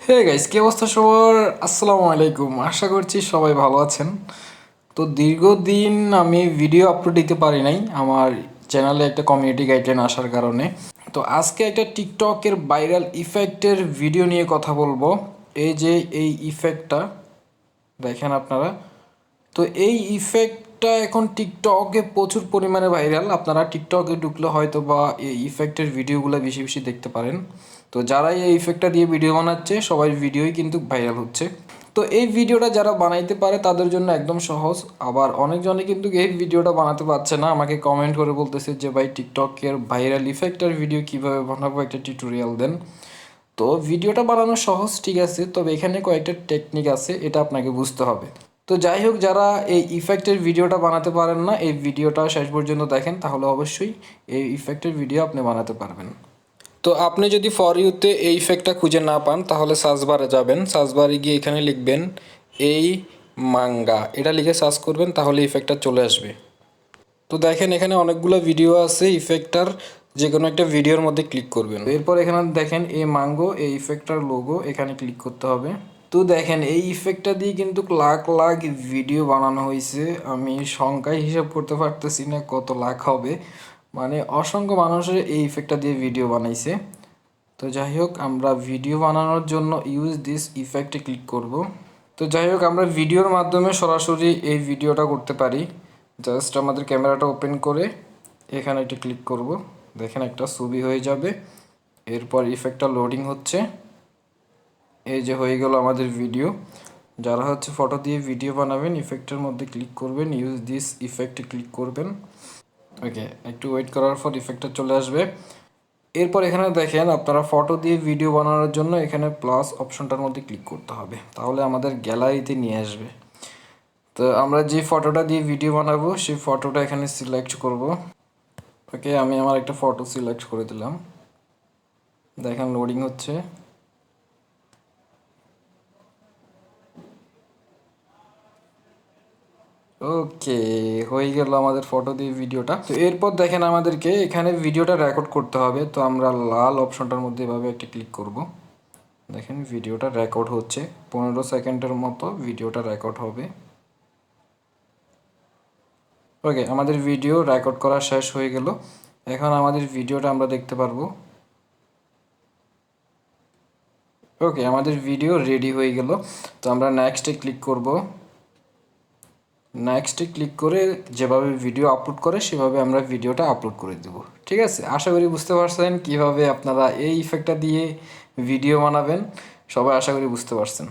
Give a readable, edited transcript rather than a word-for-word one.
Hey guys, কি অবস্থা সবার? আসসালামু আলাইকুম। আশা করছি সবাই ভালো আছেন। তো দীর্ঘদিন আমি ভিডিও আপলোড দিতে পারি নাই আমার চ্যানেলে একটা কমিউনিটি গাইডলাইন আসার কারণে। তো আজকে একটা টিকটকের ভাইরাল ইফেক্টের ভিডিও নিয়ে কথা বলবো। এই যে এই ইফেক্টটা দেখেন আপনারা। তো এই ইফেক্টটা এখন টিকটকে প্রচুর পরিমাণে ভাইরাল। আপনারা টিকটকে ঢুকলে হয়তো বা এই ইফেক্টের ভিডিওগুলো বেশি বেশি দেখতে পারেন। তো যারাই এই ইফেক্টটা দিয়ে ভিডিও বানাচ্ছে সবাই ভিডিওই কিন্তু ভাইরাল হচ্ছে। তো এই ভিডিওটা যারা বানাইতে পারে তাদের জন্য একদম সহজ। আবার অনেকজনে কিন্তু এই ভিডিওটা বানাতে পারছে না, আমাকে কমেন্ট করে বলতেছে যে ভাই টিকটকের ভাইরাল ইফেক্টের ভিডিও কিভাবে বানাবো, একটা টিউটোরিয়াল দেন। তো ভিডিওটা বানানো সহজ, ঠিক আছে, তবে এখানে কয়েকটা টেকনিক আছে, এটা আপনাকে বুঝতে হবে। তো যাই হোক, যারা এই ইফেক্টের ভিডিওটা বানাতে পারেন না, এই ভিডিওটা শেষ পর্যন্ত দেখেন, তাহলে অবশ্যই এই ইফেক্টের ভিডিও আপনি বানাতে পারবেন। তো আপনি যদি ফর ইউতে এই ইফেক্টটা খুঁজে না পান তাহলে সার্চ বারে যাবেন, সার্চ বারে গিয়ে এখানে লিখবেন এই মাঙ্গা, এটা লিখে সার্চ করবেন, তাহলে ইফেক্টটা চলে আসবে। তো দেখেন এখানে অনেকগুলো ভিডিও আছে, ইফেক্টটার যে কোনো একটা ভিডিওর মধ্যে ক্লিক করবেন। এরপর এখানে দেখেন এই মাঙ্গো, এই ইফেক্টটার লোগো, এখানে ক্লিক করতে হবে। তো দেখেন এই ইফেক্টটা দিয়ে কিন্তু লাখ লাখ ভিডিও বানানো হয়েছে, আমি সংখ্যায় হিসাব করতে পারতেছি না কত লাখ হবে, মানে অসংখ্য মানুষের এই ইফেক্টটা দিয়ে ভিডিও বানাইছে। তো যাই হোক, আমরা ভিডিও বানানোর জন্য ইউজ দিস ইফেক্টে ক্লিক করব। তো যাই হোক, আমরা ভিডিওর মাধ্যমে সরাসরি এই ভিডিওটা করতে পারি। জাস্ট আমাদের ক্যামেরাটা ওপেন করে এখানে একটা ক্লিক করব, দেখেন একটা ছবি হয়ে যাবে। এরপর ইফেক্টটা লোডিং হচ্ছে, এই যে হয়ে গেল আমাদের ভিডিও। যারা হচ্ছে ফটো দিয়ে ভিডিও বানাবেন, ইফেক্টের মধ্যে ক্লিক করবেন, ইউজ দিস ইফেক্টে ক্লিক করবেন। ওকে, একটু ওয়েট করার পর ইফেক্টটা চলে আসবে। এরপর এখানে দেখেন আপনারা ফটো দিয়ে ভিডিও বানানোর জন্য এখানে প্লাস অপশনটার মধ্যে ক্লিক করতে হবে, তাহলে আমাদের গ্যালারিতে নিয়ে আসবে। তো আমরা যে ফটোটা দিয়ে ভিডিও বানাবো সেই ফটোটা এখানে সিলেক্ট করব। ওকে, আমি আমার একটা ফটো সিলেক্ট করে দিলাম, দেখেন লোডিং হচ্ছে। ওকে, হয়ে গেল আমাদের ফটো দিয়ে ভিডিওটা। তো এরপর দেখেন আমাদেরকে এখানে ভিডিওটা রেকর্ড করতে হবে। তো আমরা লাল অপশনটার মধ্যে এভাবে একটা ক্লিক করব, দেখেন ভিডিওটা রেকর্ড হচ্ছে, 15 সেকেন্ডের মতো ভিডিওটা রেকর্ড হবে। ওকে, আমাদের ভিডিও রেকর্ড করা শেষ হয়ে গেল। এখন আমাদের ভিডিওটা আমরা দেখতে পারবো। ওকে, আমাদের ভিডিও রেডি হয়ে গেল। তো আমরা নেক্সটে ক্লিক করব। নেক্সটে ক্লিক করে যেভাবে ভিডিও আপলোড করে সেভাবে আমরা ভিডিওটা আপলোড করে দেব। ঠিক আছে, আশা করি বুঝতে পারছেন কিভাবে আপনারা এই ইফেক্টটা দিয়ে ভিডিও বানাবেন। সবাই আশা করি বুঝতে পারছেন।